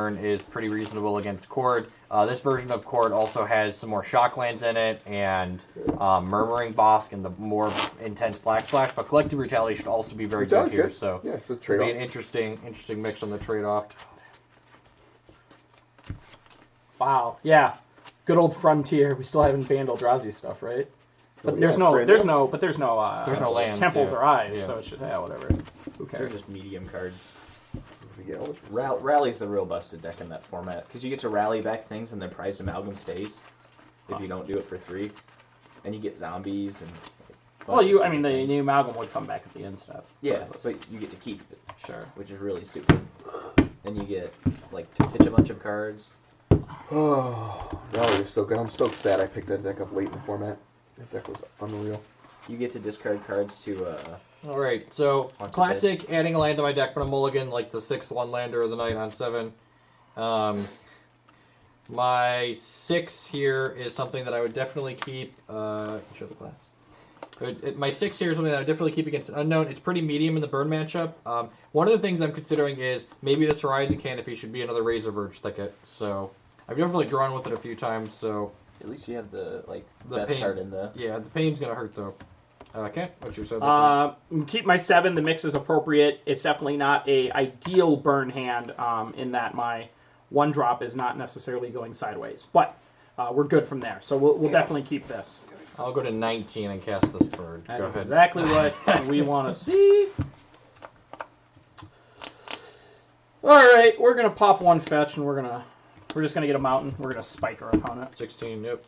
is pretty reasonable against Chord. This version of Chord also has some more Shocklands in it and Murmuring Bosk and the more intense Black Splash, but Collective Brutality should also be very good here. So yeah, it's a trade-off. Be an interesting mix on the trade-off. Wow, yeah, good old Frontier. We still haven't banned Eldrazi stuff, right? But Yeah, there's no lands, temples yeah. or eyes, Yeah. so it should whatever. Who They're cares? just medium cards. Yeah, Rally's the real busted deck in that format because you get to rally back things and then prized amalgam stays if you don't do it for 3, and you get zombies and. Well, the new amalgam would come back at the end step. Yeah, but you get to keep it. Sure. Which is really stupid. And you get like to pitch a bunch of cards. Oh, Rally is so good. I'm so sad I picked that deck up late in the format. That deck was unreal. You get to discard cards to. All right, so classic adding a land to my deck, but a mulligan like the 6th one-lander of the night on 7. My 6 here is something that I would definitely keep. Show the class. My 6 here is something that I would definitely keep against an unknown. It's pretty medium in the burn matchup. One of the things I'm considering is maybe this Horizon Canopy should be another Razor Verge thicket. So I've definitely drawn with it a few times. So at least you have the best pain card in the. Yeah, the pain's gonna hurt though. Okay, what's your 7? Keep my 7. The mix is appropriate. It's definitely not a ideal burn hand in that my 1-drop is not necessarily going sideways, but we're good from there. So we'll definitely keep this. I'll go to 19 and cast this bird. That Go is ahead. exactly what we want to see. All right, we're gonna pop 1 fetch, and we're just gonna get a mountain. We're gonna spike our opponent. 16. Yep.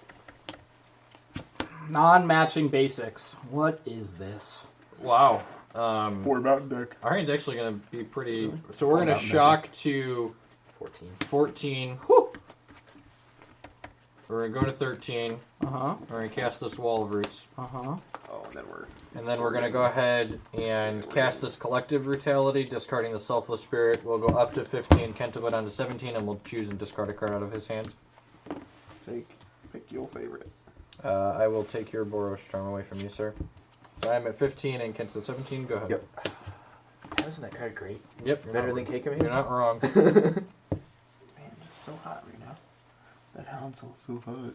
Non-matching basics. What is this? Wow. 4 mountain deck. Our hand's actually going to be pretty... So we're going to shock to 14. Whew. We're going to go to 13. Uh-huh. We're going to cast this Wall of Roots. Uh-huh. Oh, And then we're going to go ahead and cast this Collective Brutality, discarding the Selfless Spirit. We'll go up to 15, Kent will go down to 17, and we'll choose and discard a card out of his hand. Pick your favorite. I will take your Boros Charm away from you, sir. So I'm at 15 and Kent's at 17. Go ahead. Yep. Isn't that card great? Yep. Better than Kiki? You're not wrong. Man, it's so hot right now. That hound's so hot.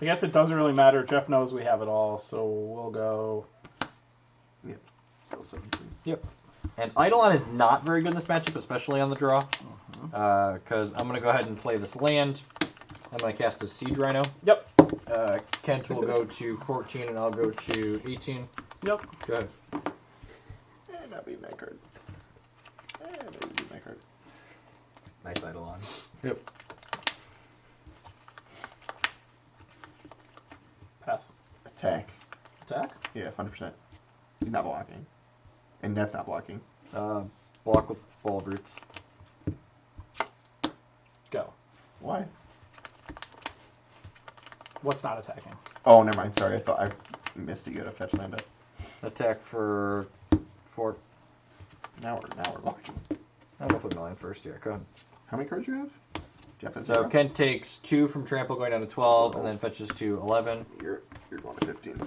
I guess it doesn't really matter. Jeff knows we have it all, so we'll go... Yep. So 17. Yep. And Eidolon is not very good in this matchup, especially on the draw. Because I'm going to go ahead and play this land. I'm going to cast the Siege Rhino. Yep. Kent will go to 14 and I'll go to 18. Yep. Go ahead. And I'll beat my card. And I'll beat my card. Nice Eidolon. Yep. Pass. Attack. Attack? Yeah, 100%. He's not blocking. And that's not blocking. Block with Wall of Roots. Go. Why? What's not attacking? Oh, never mind. Sorry, I thought I missed it. You got a fetch land up. Attack for 4. Now we're blocking. I'm going to put the land first. Yeah, go ahead. How many cards do you have? Jeff has So 0? Kent takes 2 from Trample going down to 12 and then fetches to 11. You're going to 15.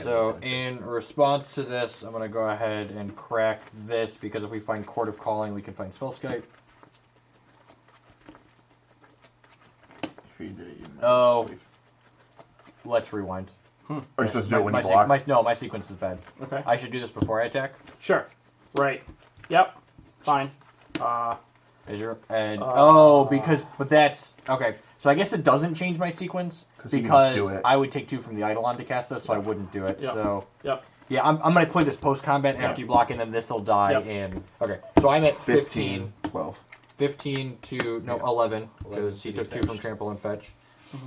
So in response to this, I'm going to go ahead and crack this because if we find Chord of Calling, we can find Spellskite. If you did it, you might Oh. sleep. Let's rewind. Are you supposed to do it when you block? No, my sequence is bad. Okay. I should do this before I attack. Sure. Right. Yep. Fine. Is your and but that's okay. So I guess it doesn't change my sequence because I would take 2 from the Eidolon to cast this, so I wouldn't do it. Yep. So Yep. yeah, I'm gonna play this post combat after you block, and then this will die in. Okay, so I'm at 15. 12. 15 to 11 because he took 2 from Trample and Fetch.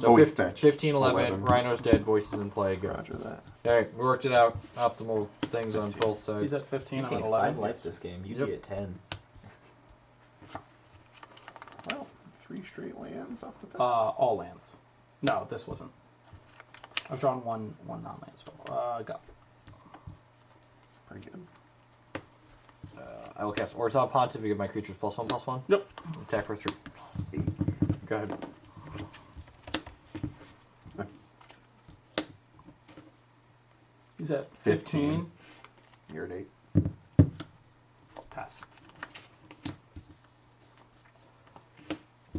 So Oh, 15, 11. Rhino's dead. Voices in Plague. Roger that. All right, we worked it out. Optimal things on both sides. He's at 15. You I'm at can't 11. find life this game. You'd be at 10. Well, 3 straight lands off the top. All lands. No, this wasn't. I've drawn one non-land spell. Go. Pretty good. I will cast Orzhov Pontiff to give my creatures +1/+1. Yep. Attack for 3. 8. Go ahead. He's at 15. You're at 8. glass.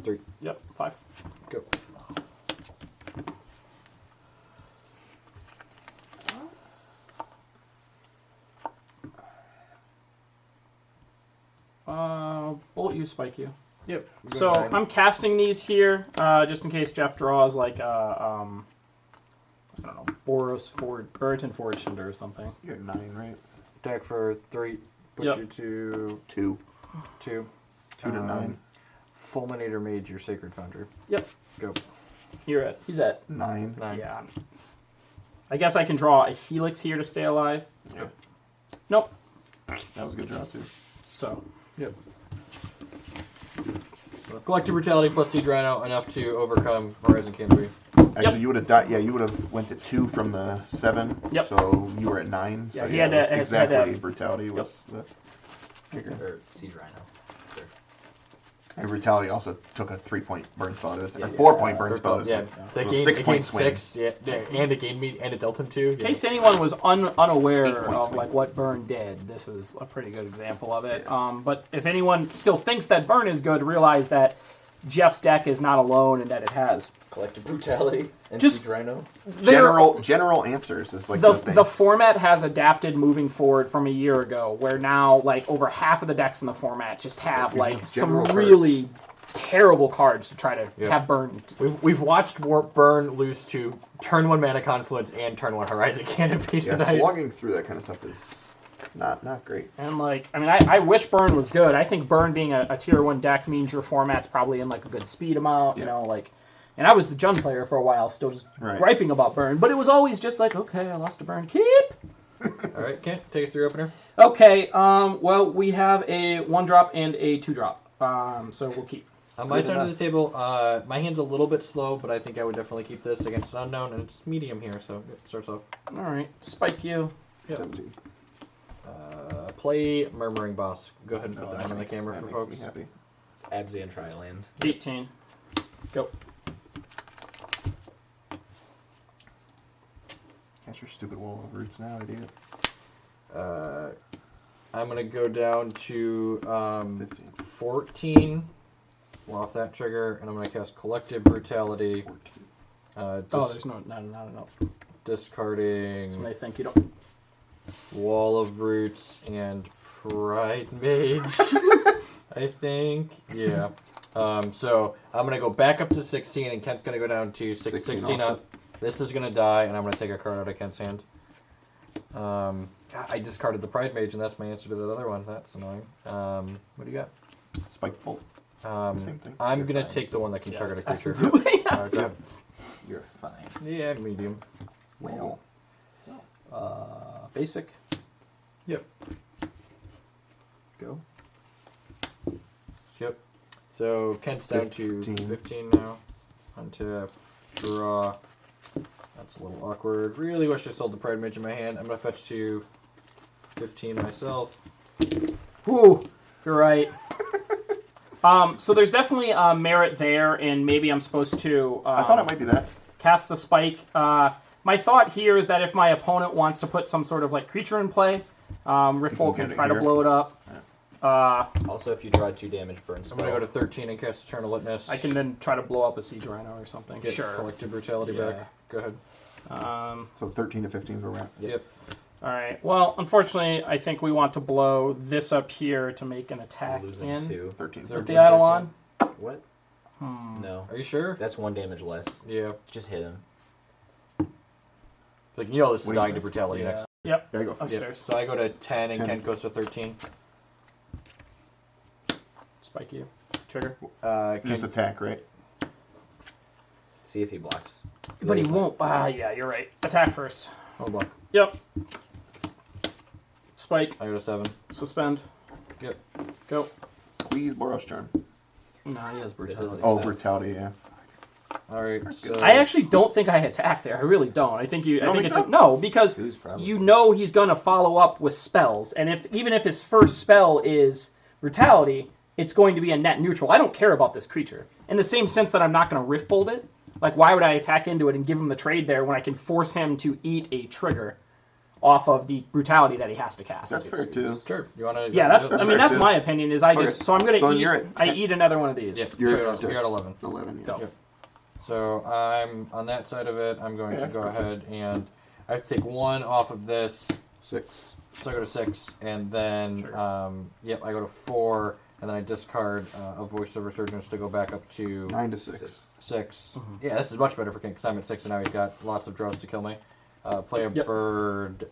3. Yep, 5. Go. Bullet you, spike you. Yep. So I'm casting these here, just in case Jeff draws like I don't know, Boros Burton Forge Hinder or something. You're at 9, right? Attack for 3. Push Yep. you to 2. 2. 2 to 9. Fulminator Mage, your Sacred Foundry. Yep. Go. He's at 9. 9. yeah. I guess I can draw a Helix here to stay alive. Yeah. Nope. That was a good draw, too. So Yep. So Collective Brutality plus Siege Rhino enough to overcome Horizon Canopy. Actually, you would have died. Yeah, you would have went to 2 from the 7. Yep. So you were at 9. Yeah, So he yeah, had to- it was had exactly to- brutality was the kicker. Or Siege Rhino. Sure. And brutality also took a 3-point burn spell. It was a Yeah. 4-point burn spell. Yeah, So they gained 6 point 6. Yeah, and it gained me, and it dealt him 2. in case anyone was unaware 8 points of swing. like what Burn did, this is a pretty good example of it. But if anyone still thinks that Burn is good, realize that Jeff's deck is not alone and that it has Collective Brutality and Just- Siege Rhino. General answers is like the the thing. the format has adapted moving forward from a year ago, where now like over half of the decks in the format just have Yeah, like some general cards. really terrible cards to try to Yeah. have Burn. We've watched Burn lose to turn 1 Mana Confluence and turn 1 Horizon Canopy yeah, tonight. slugging through that kind of stuff is not great. And like, I mean, I wish Burn was good. I think Burn being a tier 1 deck means your format's probably in like a good speed amount, you Yeah. know, like. And I was the Jun player for a while, still just Right. griping about Burn, but it was always just like, okay, I lost a Burn, keep. All right, Kent, take us through your opener. Okay, well, we have a 1-drop and a 2-drop, so we'll keep. On my Good side of the enough. table, my hand's a little bit slow, but I think I would definitely keep this against an unknown, and it's medium here, so it starts off. All right, spike you. Yep. 17. Play Murmuring Boss. Go ahead and put No, that one on the camera that for makes folks. me happy. Abzan Triland. 18. Go. Cast your stupid wall of roots now, idiot. I'm going to go down to 15. 14 off that trigger, and I'm going to cast Collective Brutality. 14. Oh, there's not enough. Discarding So they think you don't. Wall of Roots and Pride Mage, I think. Yeah. So I'm going to go back up to 16, and Kent's going to go down to 16 also. up. This is going to die, and I'm going to take a card out of Kent's hand. I discarded the Pride Mage, and that's my answer to that other one. That's annoying. What do you got? Spike bolt. Same thing. I'm You're going to fine. take the one that can Yeah, target a that's creature. absolutely. Go ahead. You're fine. Yeah, medium. Well, Basic. Yep. Go. Yep. So Kent's down to 15. 15 now. Untap. Draw. That's a little awkward. Really wish I sold the Pride Mage in my hand. I'm going to fetch to 15 myself. Ooh, you're right. So there's definitely merit there, and maybe I'm supposed to I thought it might be that. cast the spike. My thought here is that if my opponent wants to put some sort of like creature in play, Riftbolt can get it try to here. blow it up. Also, if you draw 2 damage, burn I'm spell. going to go to 13 and cast Eternal Witness. I can then try to blow up a Siege Rhino or something. get Sure. Collective Brutality Yeah. back. Go ahead. So 13 to 15 is where we're at. Yep. All right. Well, unfortunately, I think we want to blow this up here to make an You're attack losing in. 2. 13. They're- With the Eidolon. What? No. Are you sure? That's 1 damage less. Yeah. Just hit him. It's like, you know this is Wait. dying to Brutality Yeah. next. Yep. There you go. Yep. Upstairs. So I go to 10 and 10. Kent goes to 13. Spike you. Trigger. Just Kent, attack, right? See if he blocks. But he won't. Yeah, you're right. Attack first. hold on. Yep. Spike. I go to 7. Suspend. Yep. Go. Please, Boros turn. No, he has brutality. Oh, So- brutality, yeah. All right. So I actually don't think I attack there. I really don't. I think you. I don't think think it's so? no because Who's probably- you know he's gonna follow up with spells, and even if his first spell is brutality, it's going to be a net neutral. I don't care about this creature in the same sense that I'm not going to Riftbolt it. Like, why would I attack into it and give him the trade there when I can force him to eat a trigger? off of the brutality that he has to cast. That's fair too. Sure. You want to? Yeah, that's. I mean, fair, that's too. my opinion. Is I just so I'm gonna So eat. you're at I 10. eat another one of these. Yep. You're You're at 11. 11. Yeah. Go. Yep. So I'm on that side of it. I'm going Yeah, to that's go perfect. ahead and I have to take 1 off of this. 6. So I go to 6, and then Sure. yep, I go to 4, and then I discard a Voice of Resurgence to go back up to 9 to 6. 6. Mm-hmm. Yeah, this is much better for King because I'm at 6, and now he's got lots of draws to kill me. Play a Yep. bird.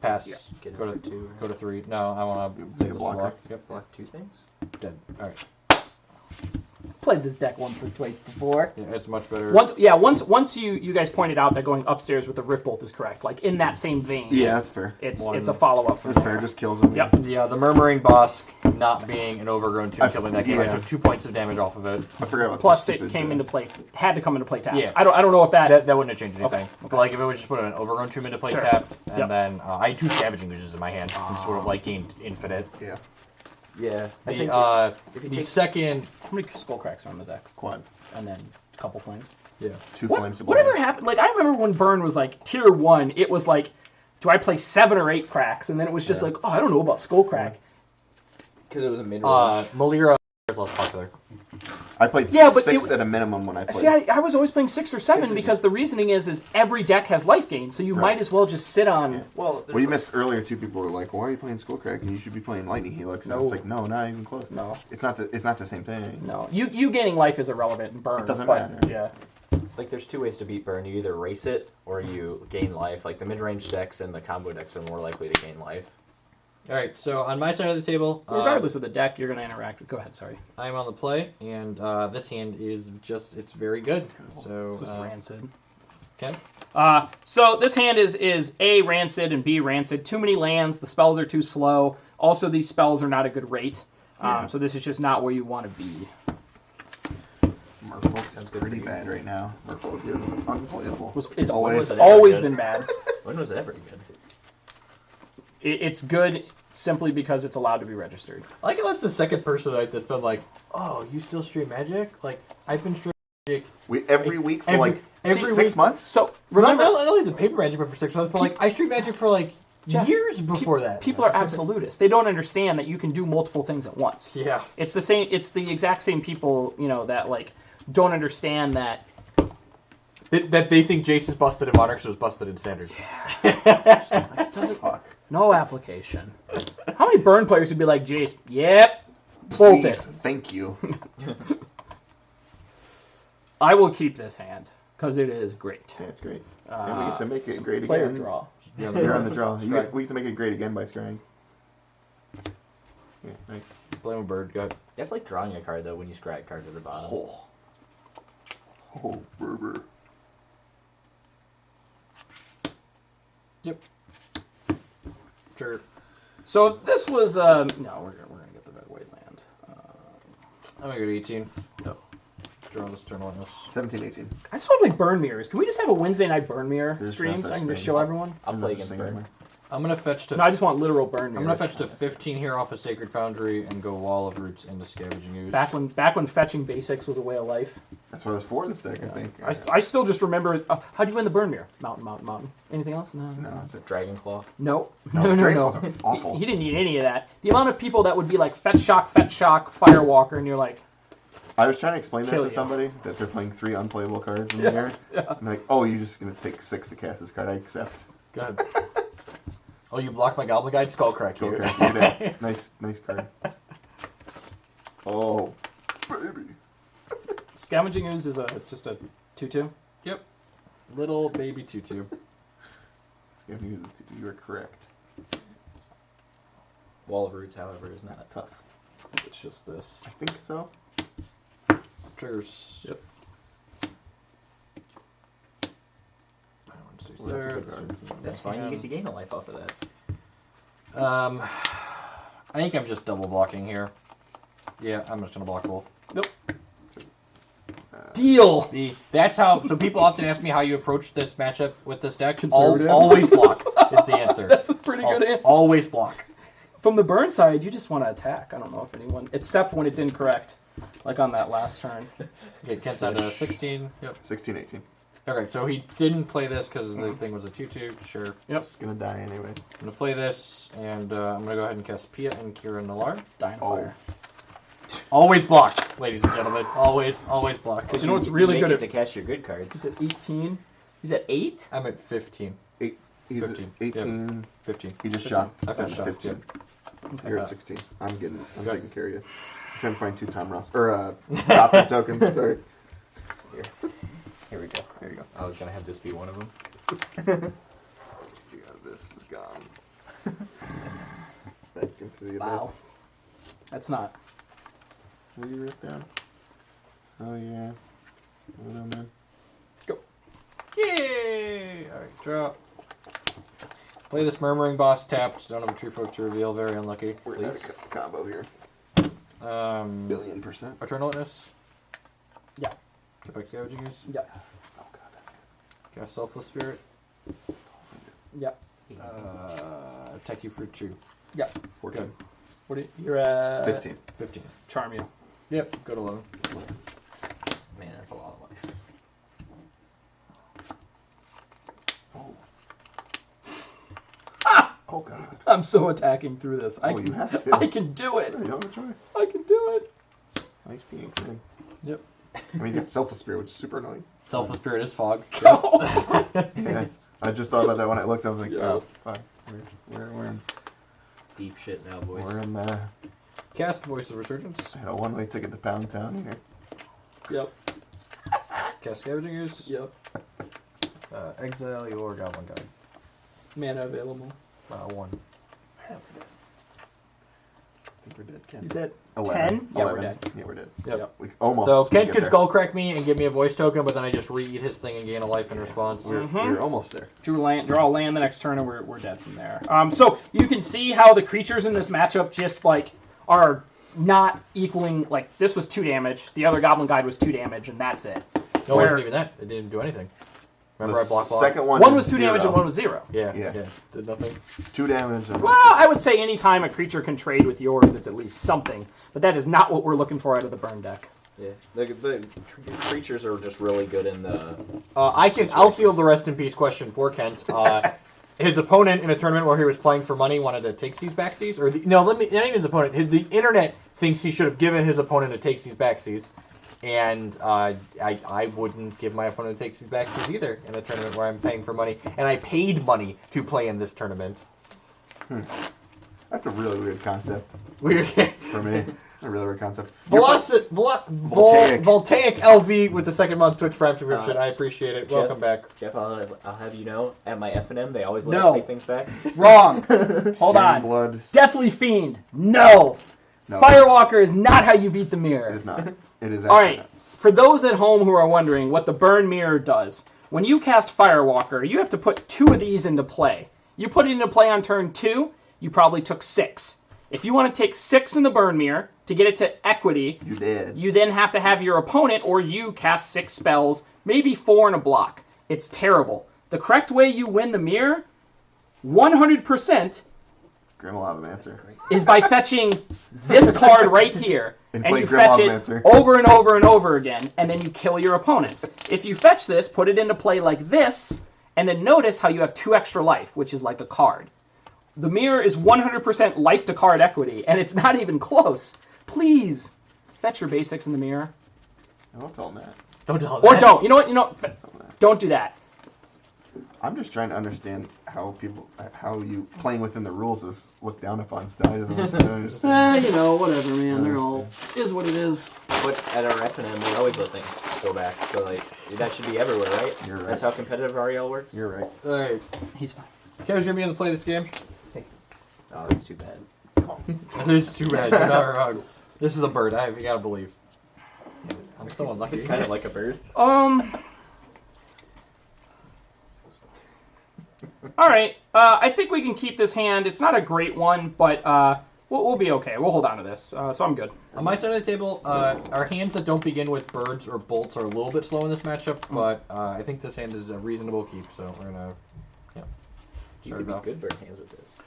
Pass. Yeah, get it Go for to 2. Go to 3. No, I want to Take a blocker. Yep. Block 2 things. Dead. All right. Played this deck once or twice before. Yeah, it's much better. Once you guys pointed out that going upstairs with the Rip Bolt is correct, like in that same vein. Yeah, that's fair. It's One. it's a follow up from That's there. fair. Just kills him. Yep. The Murmuring Bosk not being an overgrown tomb I- killing that game. I yeah. took 2 points of damage off of it. I forgot about Plus, the it stupid, came into play. Had to come into play tapped. Yeah. I don't know if that. That wouldn't have changed anything. Okay, But like if it was just putting an overgrown tomb into play Sure. tapped, and Yep. then I had 2 Scavenging Oozes in my hand, and sort of like gained infinite. Yeah. Yeah. I The think if you the take- second How many skull cracks are on the deck? Quad. And then a couple flames. 2 flames. to Whatever block. happened? Like I remember when Burn was like tier 1. It was like, do I play 7 or 8 cracks? And then it was just like, oh, I don't know about skull crack. because it was a mid range. Malira is less popular. I played Yeah, but 6 it- at a minimum when I played. See, I was always playing 6 or 7 because the reasoning is every deck has life gain, so you might as well just sit on. well, Well, you missed earlier. 2 people were like, "Why are you playing Skullcrack? And you should be playing Lightning Helix." And I was No. like, "No, not even close. No. it's not. It's not the same thing." No, you gaining life is irrelevant in Burn. It doesn't but, matter. Yeah. like there's 2 ways to beat burn. You either race it or you gain life. Like the mid range decks and the combo decks are more likely to gain life. All right, so on my side of the table, Regardless of the deck, you're going to interact with. Go ahead, sorry. I'm on the play, and this hand is just—it's very good. So This is rancid. okay, So this hand is A, rancid, and B, rancid. Too many lands. The spells are too slow. Also, these spells are not a good rate. So this is just not where you want to be. Merfolk is pretty bad right now. Merfolk is unplayable. It's Always. always good. been bad. When was it ever good? It's good simply because it's allowed to be registered. I like it. That's the second person tonight that's been like, "Oh, you still stream Magic?" Like I've been streaming Magic Every week for every- like every 6 week- months. So not, remember, not only the paper Magic but for 6 months, but like I streamed Magic for like Jeff, years before that. people are absolutists. They don't understand that you can do multiple things at once. Yeah. It's the same. It's the exact same people, that like don't understand that. That they think Jace is busted in Modern because it was busted in Standard. It doesn't. Fuck. No application. How many Burn players would be like Jace? Yep, bolt Please, it. thank you. I will keep this hand because it is great. Yeah, it's great. And we get to make it great Player again. draw. You're on the draw. Strike. We get to make it great again by scrying. Yeah, nice. Blame a bird. Go ahead. That's like drawing a card though when you scry a card to the bottom. Oh, Berber. Yep. Sure. So this was no, we're gonna get the red white land. I'm gonna go to 18. No. Draw this turn on this. 17, 18. I just want to play Burn Mirrors. Can we just have a Wednesday night Burn Mirror There's stream no so I such can just thing. show everyone? I'll play Nothing against anymore. burn. I'm gonna fetch to. No, I just want literal Burn Mirrors. I'm gonna fetch to 15 here off of Sacred Foundry and go Wall of Roots into Scavenging Ooze. Back when fetching basics was a way of life. That's why there's 4 in this deck, I think. I still just remember. How do you win the Burn Mirror? Mountain. Anything else? No. No, that's it. Dragon Claw. No. Dragon's also awful. He didn't need any of that. The amount of people that would be like fetch shock, Firewalker, and you're like, I was trying to explain that Kill to you. somebody, that they're playing 3 unplayable cards in the air. I'm like, oh, you're just going to take 6 to cast this card. I accept. Go ahead. Oh, you blocked my Goblin Guide? Skullcrack Go here. crack, you did. Nice card. Oh, baby. Scavenging Ooze is just a 2/2. Yep. Little baby tutu. You are correct. Wall of Roots, however, is That's not. tough. It's just this. I think so. Triggers. Yep. Well, that's a good card. That's fine. You get to gain a life off of that. I think I'm just double blocking here. Yeah, I'm just gonna block both. Nope. Deal. That's how. So people often ask me how you approach this matchup with this deck. Conservative. Always block is the answer. That's a pretty good answer. Always block. From the burn side, you just want to attack. I don't know if anyone, except when it's incorrect, like on that last turn. Okay, Kent's down to 16. Yep. 16, 18. Okay, so he didn't play this because the thing was a 2/2. Sure. Yep. It's gonna die anyways. I'm gonna play this, and I'm gonna go ahead and cast Pia and Kira Nalar. Dying Oh. fire. Always blocked, ladies and gentlemen. Always blocked. You know what's really make good it at- to cast your good cards. He's at 18. He's at 8? I'm at 15. He's 15. 18. 15. He just 15. shot. I finished shot, 15. You're at 16. I'm Good. taking care of you. I'm trying to find 2 Tom Ross or Opera tokens. Sorry. Here we go. There you go. I was gonna have this be one of them. See how this is gone. Back into the Wow. abyss. That's not. What do you write down? Oh yeah. Oh no, man. Go. Yay! Alright, draw. Play this Murmuring Boss tapped. Don't have a True Folk to reveal. Very unlucky. We're at a combo here. Billion%. Eternal Witness. Yeah. Get back Scavenging Ooze. Yeah. Oh god, that's Cast Selfless Spirit. Yeah. Attack you for 2. Yeah. 14. Good. What are you? You're at 15. 15. Charm you. Yep, go to 11. Man, that's a lot of life. Oh. Ah! Oh god. I'm so attacking through this. Oh, you have to. I can do it. Yeah, you want to try? I can do it. Nice being good. Yep. I mean, he's got Selfless Spirit, which is super annoying. Selfless Spirit is Fog. Yeah. I just thought about that when I looked. I was like, Yeah. oh, fuck. We're Deep shit now, boys. in Cast Voice of Resurgence. I had a one-way ticket to Pound Town here. Yep. Cast Scavenging Ooze. Yep. Exile your Goblin Guide. Mana available. 1. I think we're dead, Ken. He's at 11. 10? Yeah, we're 11. dead. Yeah, we're dead. Yep. We almost. So Ken get could there. Skullcrack me and give me a voice token, but then I just re-eat his thing and gain a life in response. We're almost there. Draw a land the next turn, and we're dead from there. So you can see how the creatures in this matchup just like are not equaling. Like this was 2 damage, the other Goblin Guide was 2 damage, and that's it. No, it wasn't even that. It didn't do anything. Remember The I blocked second one. One is was 2 damage 0. and one was 0. Yeah, Yeah. yeah. Did nothing. 2 damage. And Well, I would say anytime a creature can trade with yours, it's at least something. But that is not what we're looking for out of the burn deck. Yeah, the creatures are just really good in the. I'll field the rest in peace question for Kent. His opponent in a tournament where he was playing for money wanted to take these backsies, or not even his opponent. The internet thinks he should have given his opponent a takes these backsies, and I wouldn't give my opponent a takes these backsies either in a tournament where I'm paying for money, and I paid money to play in this tournament. That's a really weird concept Weird. for me. A really weird concept. Voltaic. Voltaic LV with the 2nd month Twitch Prime subscription. I appreciate it. Jeff? Welcome back. Jeff, I'll have you know, at my F&M, they always let No. us take things back. Wrong. Hold on. Blood. Deathly Fiend. No. No. Firewalker is not how you beat the mirror. It is not. It is. All actually right. For those at home who are wondering what the burn mirror does, when you cast Firewalker, you have to put 2 of these into play. You put it into play on turn 2, you probably took 6. If you want to take 6 in the burn mirror to get it to equity, not. You did. you then have to have your opponent or you cast 6 spells, maybe 4 in a block. It's terrible. The correct way you win the mirror, 100%, Grim Lavamancer. is by fetching this card right here. And And play you Grim fetch it Lavamancer. over and over and over again, and then you kill your opponents. If you fetch this, put it into play like this, and then notice how you have 2 extra life, which is like a card. The mirror is 100% life to card equity, and it's not even close. Please, fetch your basics in the mirror. Don't tell him that. Don't tell him Or that. don't. You know what? Don't tell him that. Don't do that. I'm just trying to understand how you playing within the rules is looked down upon. Still, I just don't understand. You know, whatever, man. They're all is what it is. But at our F&M, we always let things go back. So, like, that should be everywhere, right? You're right. That's how competitive REL works? You're right. All right. He's fine. Kevin's gonna be able to play this game. Oh, that's too bad. This is too bad. You're not wrong. This is a bird. You gotta believe. I'm so unlucky. Kind of like a bird. All right. I think we can keep this hand. It's not a great one, but we'll be okay. We'll hold on to this. So I'm good. On my side of the table, our hands that don't begin with birds or bolts are a little bit slow in this matchup, but I think this hand is a reasonable keep. So we're gonna, You start could it be off. good bird hands with this.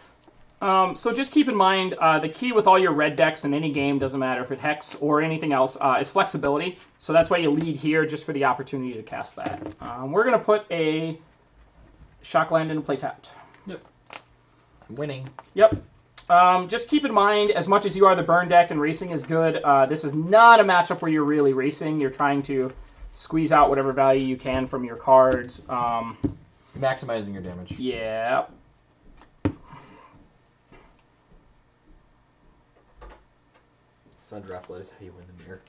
So just keep in mind, the key with all your red decks in any game, doesn't matter if it Hex or anything else, is flexibility. So that's why you lead here, just for the opportunity to cast that. We're going to put a Shock Land into play tapped. Yep. I'm winning. Yep. Just keep in mind, as much as you are the burn deck and racing is good, this is not a matchup where you're really racing. You're trying to squeeze out whatever value you can from your cards. Maximizing your damage. Yeah. Sun Droplet is how you win the mirror.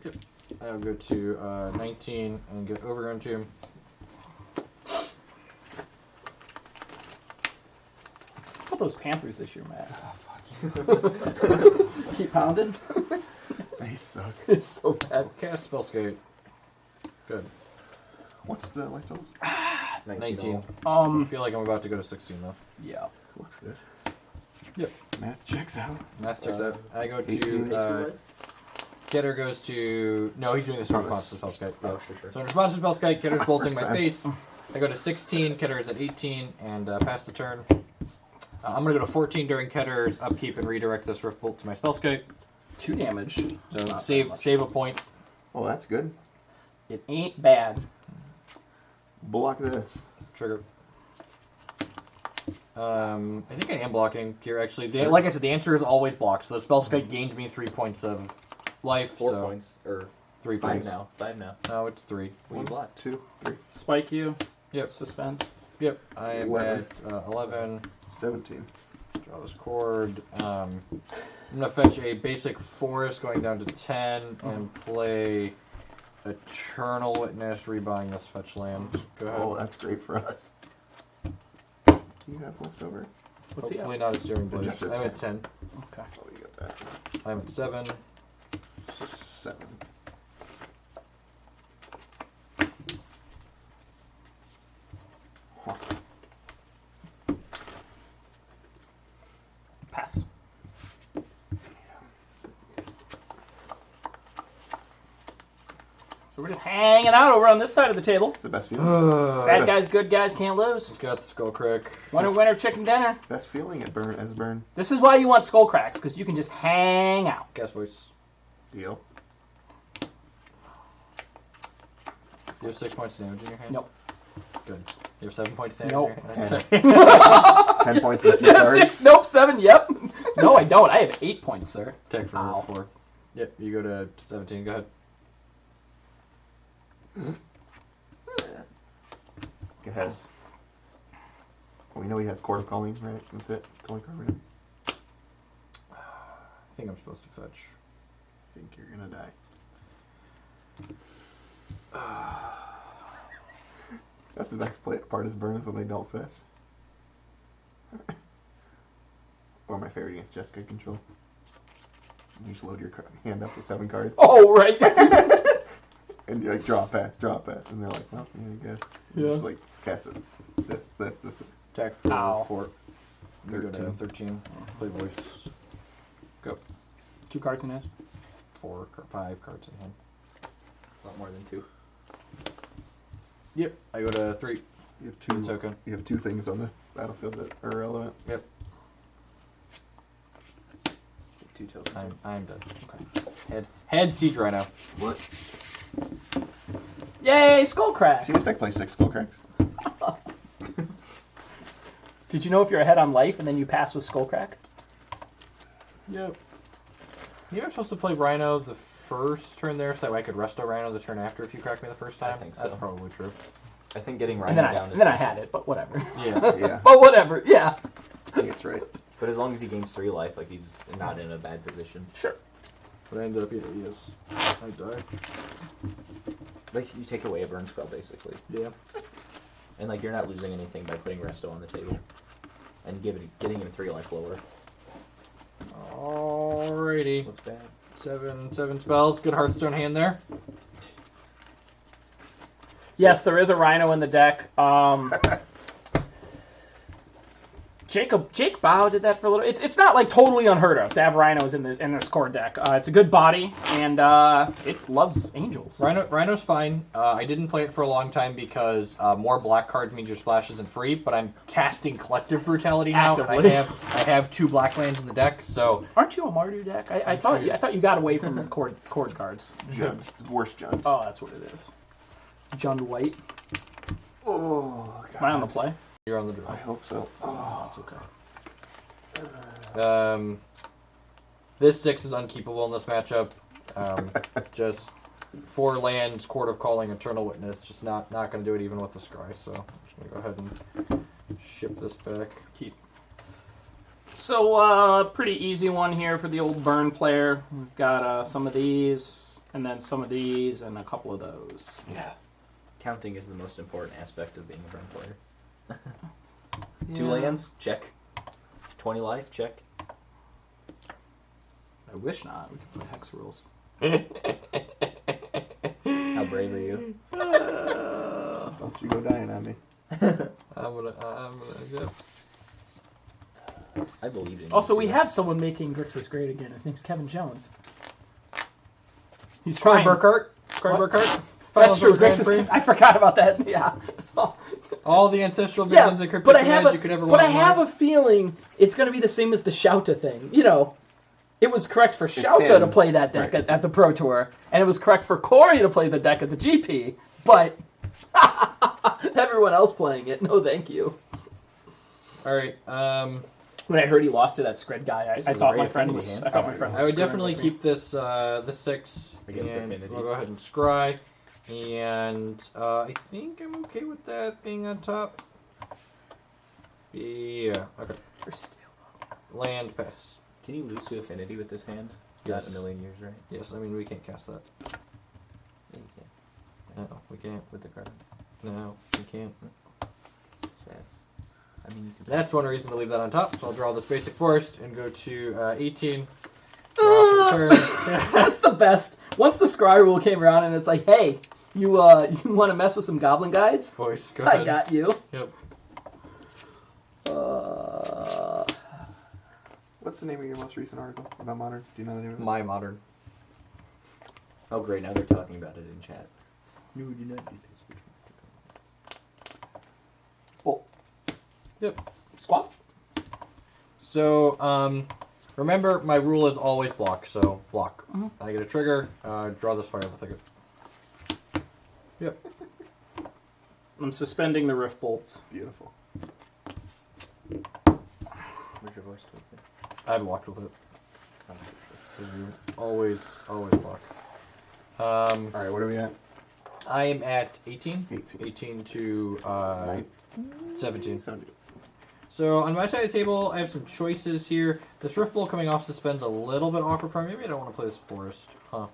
Yep. I'll go to 19 and get Overgrown Tomb. How about those Panthers this year, Matt? Keep pounding. They suck. It's so bad. Cast Spellscape. Good. What's the light total? 19. Um. I feel like I'm about to go to 16 though. Yeah. Looks good. Yep. Math checks out. Math checks out. I go 18. to Getter goes to no, he's doing this in response to Spellscape. Oh, sure. So in response to Spellscape, Ketter's bolting my First time. face. I go to 16, Ketter is at 18, and pass the turn. I'm going to go to 14 during Ketter's upkeep and redirect this Rift Bolt to my Spellscape. 2 damage. It's So not save that much. save a point. Oh, that's good. It ain't bad. Block this. Trigger. I think I am blocking here, actually. Like I said, the answer is always blocked. So the Spellscape gained me 3 points of life. 4 so points. Or 3 5 points. now. 5 now. No, it's 3. What you blocked? 2, 3, Spike you. Yep. Suspend. Yep. I am 11. at 11. 17. Draw this Chord. I'm going to fetch a basic forest going down to 10 and play Eternal Witness, rebuying this fetch land. Go ahead. Oh, that's great for us. Do you have leftover? What's he Hopefully at? not a Searing Blaze. Just at I'm at 10. Okay. Oh, you got that. I'm at 7. 7. Huh. Pass. So we're just hanging out over on this side of the table. It's the best feeling. Bad guys, good guys can't lose. Got the Skull Crack. Winner, winner, chicken dinner. Best feeling at burn as burn. This is why you want skull cracks, because you can just hang out. Cast Voice. Deal. You have 6 points of damage in your hand? Nope. Good. You have 7 points of damage Nope. in your hand? 10 points and 2 You have cards. 6, nope, 7, yep. No, I don't. I have 8 points, sir. Attack for Ow. 4. Yep, you go to 17. Go ahead. Go ahead. We know he has Chord of Calling, right? That's it. It's only card we know. I think I'm supposed to fetch. I think you're gonna die. That's the best part is burn is when they don't fetch. Or my favorite against Jessica Control. You just load your hand up with 7 cards. Oh, right. And you're like, draw, pass. And they're like, well, yeah, I guess. Yeah. Just like, cast it. This. Attack for Ow. 4. You go to 13. 13. Play Voice. Go. 2 cards in hand. 5 cards in hand. A lot more than 2. Yep. I go to 3. You have It's okay. You have 2 things on the battlefield that are relevant. Yep. 2 tokens. I'm done. Okay. Head Siege Rhino. What? Yay, skull crack. See, this deck plays 6 skull cracks. Did you know if you're ahead on life and then you pass with skull crack? Yep. You were supposed to play Rhino the first turn there, so that way I could resto Rhino the turn after if you cracked me the first time. I think That's so. probably true. I think getting And Rhino then down is I fastest. had it, but whatever. Yeah. Yeah, But whatever, yeah. I think it's right. But as long as he gains 3 life, like he's not in a bad position. Sure. But I ended up, yeah, he is. I died. Like you take away a burn spell basically, Yeah. and like you're not losing anything by putting Resto on the table, and getting him 3 life lower. Alrighty. Looks bad. 7 spells. Good Hearthstone hand there. Yes, there is a Rhino in the deck. Jake Bao did that for a little. It's not like totally unheard of to have rhinos in this Chord deck. It's a good body and it loves angels. Rhino's fine. I didn't play it for a long time because more black cards means your splash isn't free. But I'm casting Collective Brutality now, Actively. and I have 2 black lands in the deck. So Aren't you a Mardu deck? I thought you got away from the Chord cards. Jund. Worst Jund. Oh, that's what it is. Jund White. Oh, God. Am I on the play? you're on the draw. I hope so. Oh, That's okay. This 6 is unkeepable in this matchup. Just 4 lands, Chord of Calling, Eternal Witness. Just not going to do it even with the Scry. So I'm just going to go ahead and ship this back. Keep. So, pretty easy one here for the old burn player. We've got some of these, and then some of these, and a couple of those. yeah. Counting is the most important aspect of being a burn player. Yeah. 2 lands, check. 20 life, check. I wish not. We could play hex rules. How brave are you? Don't you go dying on me. I'm gonna yeah. I believe in you. Also, we too. have someone making Grixis great again. His name's Kevin Jones. He's Scry trying. Burkhart. What? Burkhart. That's true. Final Grand Grixis. Prix. I forgot about that. Yeah. All the ancestral Yeah, visions and cryptic but I have commands you could ever but want I in have life. a feeling it's going to be the same as the Shouta thing. You know, it was correct for Shouta to him. play that deck Right. at the Pro Tour, and it was correct for Corey to play the deck at the GP. But everyone else playing it, no, thank you. All right. When I heard he lost to that Scred guy, This I is a thought great my friend affinity was. hand. I thought my friend was. I would screwing definitely with me. keep this the 6, Against and affinity. we'll go ahead and scry. And I think I'm okay with that being on top. Yeah. Okay. They're steals. Land pass. Can you lose to affinity with this hand? Yes. Not a million years, right? Yes. I mean we can't cast that. Yeah, you can. No, we can't. With the card. No, we can't. Sad. I mean, you can. That's one reason to leave that on top. So I'll draw this basic first and go to 18. Draw for the turn. That's the best. Once the Scry rule came around, and it's like, hey, you want to mess with some Goblin Guides? Voice. Go ahead. I got you. Yep. What's the name of your most recent article about Modern? Do you know the name of it? My modern. Oh, great. Now they're talking about it in chat. No, we do not do this. Oh, Yep. squat. So, remember my rule is always block, so block. Mhm. I get a trigger, draw this fire with it. Yep. I'm suspending the Rift Bolts. Beautiful. Where's your voice token? I blocked with it. 'Cause you always block. All right, what are we at? I am at 18. 18. 18 to Nine. 17. 17. So on my side of the table, I have some choices here. This Rift Bolt coming off suspends a little bit awkward for me. Maybe I don't want to play this Forest. Huh.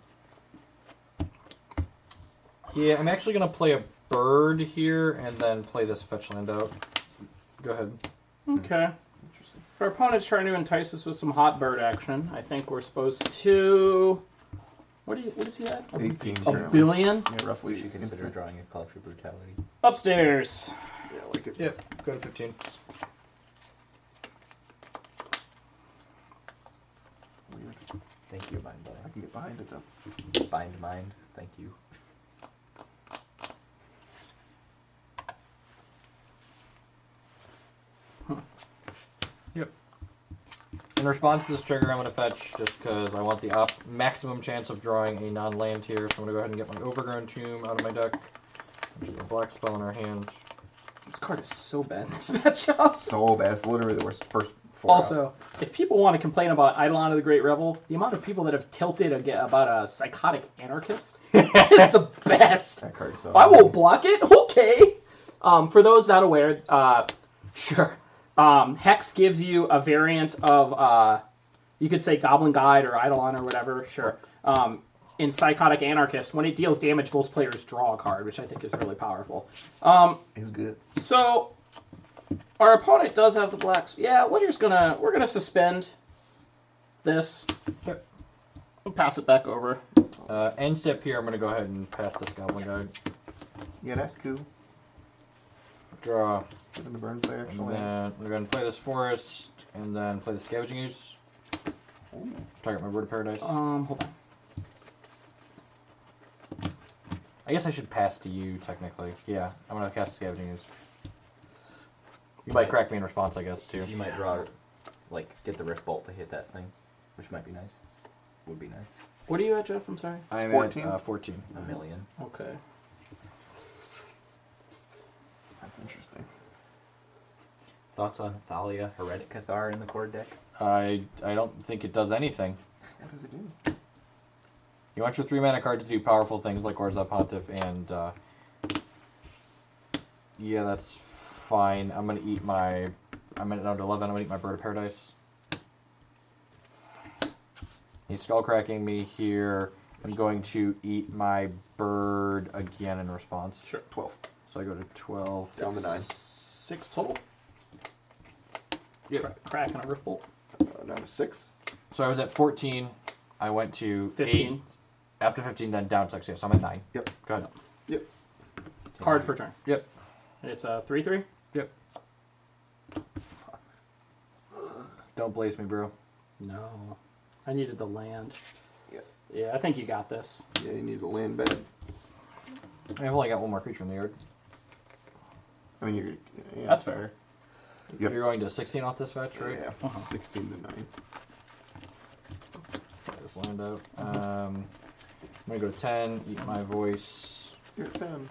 Yeah, I'm actually going to play a bird here and then play this fetch land out. Go ahead. Okay. If our opponent's trying to entice us with some hot bird action, I think we're supposed to. What is he at? 18. A currently. billion? Yeah, roughly. You should consider infinite. drawing a Collective Brutality. Upstairs. Yeah, like it. Yep, go to 15. Weird. Thank you, Mind I Blade. can get behind it though. Bind Mind. Thank you. Yep. In response to this trigger, I'm going to fetch just because I want the maximum chance of drawing a non-land here. So I'm going to go ahead and get my Overgrown Tomb out of my deck. Which is a black spell in our hand. This card is so bad in this matchup. So bad. It's literally the worst first 4 out. Also, if people want to complain about Eidolon of the Great Revel, the amount of people that have tilted about a psychotic anarchist is the best. That card's so I won't block it. Okay. For those not aware, sure. Hex gives you a variant of, you could say Goblin Guide or Eidolon or whatever. Sure. In Psychotic Anarchist, when it deals damage, both players draw a card, which I think is really powerful. It's good. So, our opponent does have the blacks. Yeah, we're gonna suspend this. Okay. We'll pass it back over. End step here, I'm going to go ahead and pass this Goblin Guide. Yeah, that's cool. Draw. Get in the burn player, And actually. then we're going to play this forest, and then play the scavenging ooze. Target my Bird of Paradise. Hold on. I guess I should pass to you, technically. Yeah, I'm going to cast scavenging ooze. You might crack me in response, I guess, too. You might draw, like, get the Rift Bolt to hit that thing, which might be nice. Would be nice. What are you at, Jeff? I'm sorry. I'm 14? at 14. A million. Okay. That's interesting. Thoughts on Thalia Heretic Cathar in the Chord deck? I don't think it does anything. What does it do? You want your 3-mana cards to do powerful things like Orzhov Pontiff, and yeah, that's fine. I'm gonna eat my. I'm at down to 11. I'm gonna eat my Bird of Paradise. He's skull cracking me here. I'm going to eat my bird again in response. Sure. 12. So I go to 12. Down to 9. 6 total. Yep. Crack and a rift bolt. Down to 6. So I was at 14. I went to 15. 8. Up to 15, then down 6. Yeah, so I'm at 9. Yep. Go ahead. Yep. Card for turn. Yep. It's a 3/3. Yep. Don't blaze me, bro. No, I needed the land. Yeah. Yeah, I think you got this. Yeah, you need to land bad. I've only got one more creature in the yard. I mean, you're. Yeah, That's fair. You have, You're going to 16 off this fetch, right? Yeah, 16 to 9. Get this land out. I'm going to go to 10, eat my voice. You're at 10.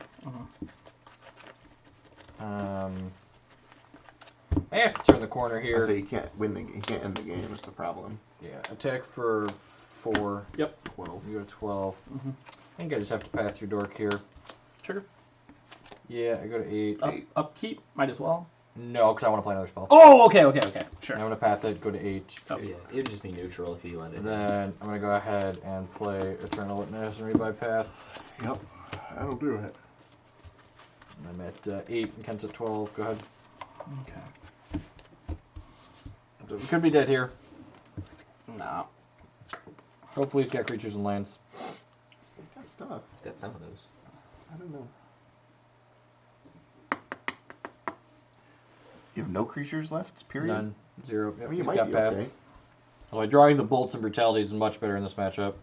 I have to turn the corner I here. say you can't win the. You can't end the game. That's the problem. Yeah, attack for 4. Yep. 12. You go to 12. Mhm. I think I just have to path through Dork here. Trigger. Yeah, I go to 8. Upkeep. Might as well. No, because I want to play another spell. Oh, okay. Sure. I'm going to path it, go to 8. Oh. Yeah, it would just be neutral if you let it. And then I'm going to go ahead and play Eternal Witness and Rebuy Path. Yep. That'll do it. I'm at 8 and Kent's at 12. Go ahead. Okay. So we could be dead here. Nah. Hopefully he's got creatures and lands. Got stuff. It's got some of those. I don't know. You have no creatures left? Period? None. 0. Yep, I mean, you he's might got be path. okay. Well, drawing the bolts and brutalities is much better in this matchup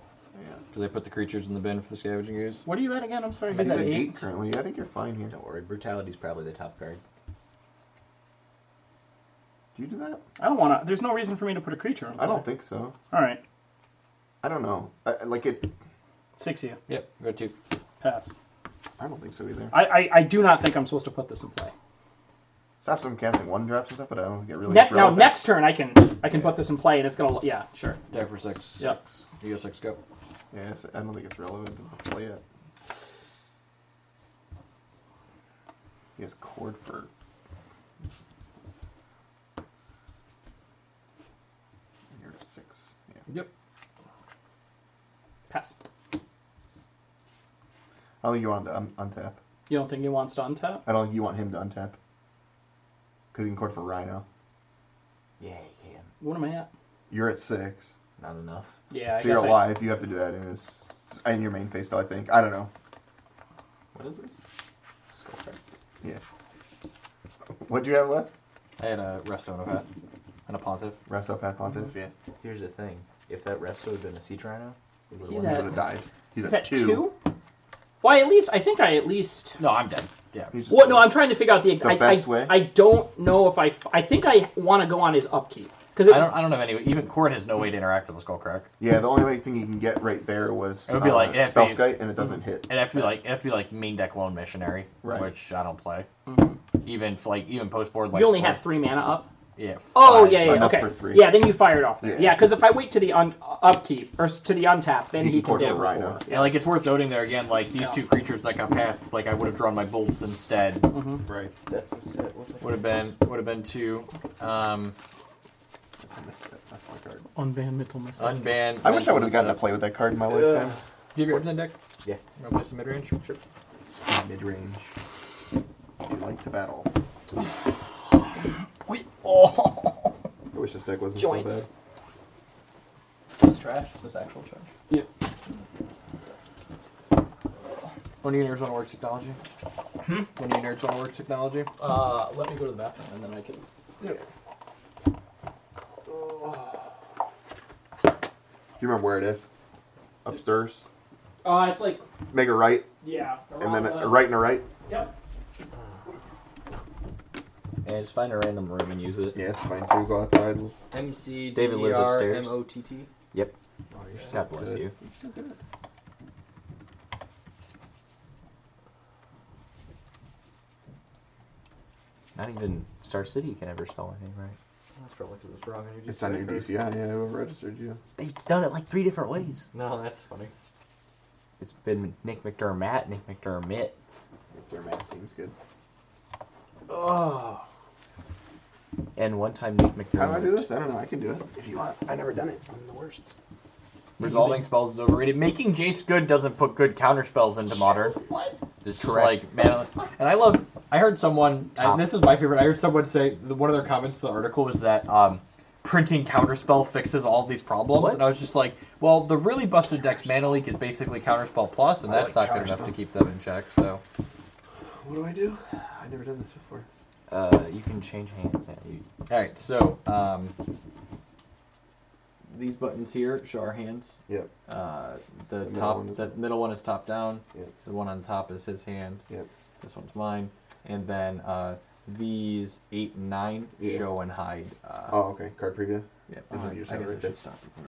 Yeah. because I put the creatures in the bin for the scavenging ooze. What are you at again? I'm sorry. He's He's at at 8 8. currently. Yeah, I think you're fine here. Don't worry, Brutality's probably the top card. Do you do that? I don't want to. There's no reason for me to put a creature on. I don't think so. All right. I don't know. Like it. 6 you. Yep, go to 2. Pass. I don't think so either. I do not think I'm supposed to put this in play. Stop some casting 1-drops and stuff, but I don't think it really is Now relevant. next turn I can put this in play and it's gonna. Yeah, sure. Attack for 6. Yep. You go 6, go. Yes, I don't think it's relevant to play it. He has Chord for. You're at 6. Yeah. Yep. Pass. I don't think you want him to untap. You don't think he wants to untap? I don't think you want him to untap. Because you can Chord for Rhino. Yeah, you can. What am I at? You're at 6. Not enough. Yeah, I So guess you're alive. You have to do that in your main phase, though, I think. I don't know. What is this? Skull card. Yeah. What do you have left? I had a Resto and a Path. And a Pontiff. Resto, Path, Pontiff, yeah. Here's the thing. If that Resto had been a Sea Rhino, it would He's He have would at- have died. He's Is at that 2. 2? Why at least? I think I at least. No, I'm dead. Yeah. He's just What? No, I'm trying to figure out the. The best way? I don't know if I think I want to go on his upkeep because I don't have any. Even Chord has no way to interact with the Skullcrack. Yeah, the only thing you can get right there was It would be like- it'd Spell be- Skite, and it doesn't hit. It'd have to be like main deck lone missionary, Right. which I don't play. Even post board. Like you only four- have 3 mana up. Yeah. Oh 5. yeah, yeah, enough okay. for 3. Yeah, then you fired off there. Yeah. Yeah, because if I wait to the upkeep or to the untap, then He he can can Chord go for for Rhino. 4. Yeah, like it's worth noting there again. Like these Yeah. 2 creatures that got path, like I would have drawn my bolts instead. Right. That's the set. What's it? Would have been 2. I missed it. That's my card. Unban mental mistake. Unbanned. I wish I would have gotten to Mental play with that card in my lifetime. Do you have your in deck? Yeah. You want to play some mid range? Sure. It's mid-range. Would you like to battle? Wait. Oh. I wish this deck wasn't Joints. so This trash. This actual trash. When do you want to work technology? When you nerds want to work technology. Let me go to the bathroom and then I can. Yep. Do you remember where it is? Upstairs. It's like, Make a right, yeah. and then around a right and a right. Yep. And just find a random room and use it. Yeah, it's fine too. Go outside. MC David lives upstairs. MOTT. Yep. Oh, you're so God bless good. you. You're so good. Not even Star City can ever spell anything right. That's probably because it's wrong on your It's on your DCI. Yeah, who registered you? They've done it like 3 different ways. No, that's funny. It's been Nick McDermott, Nick McDermott. Their math seems good. Oh. And one time Nick McDermott. How do I do this? I don't know. I can do it if you want. I've never done it. I'm the worst. Resolving spells is overrated. Making Jace good doesn't put good counter spells into modern. What? It's just Correct. like, man, and I heard someone, and this is my favorite, I heard someone say, one of their comments to the article was that printing counterspell fixes all these problems. What? And I was just like, well, the really busted decks Mana Leak is basically counterspell plus, and I that's like not good enough to Counterspell. keep them in check, so. What do I do? I've never done this before. You can change hand. Yeah, you, Alright, so, these buttons here show our hands. Yep. The middle top, one is- the middle one is top down. Yep. The one on top is his hand. Yep. This one's mine. And then these 8 and 9 Yeah. show and hide. Oh, okay. Card preview. Yep. Is it I yours guess right I there? should stop recording.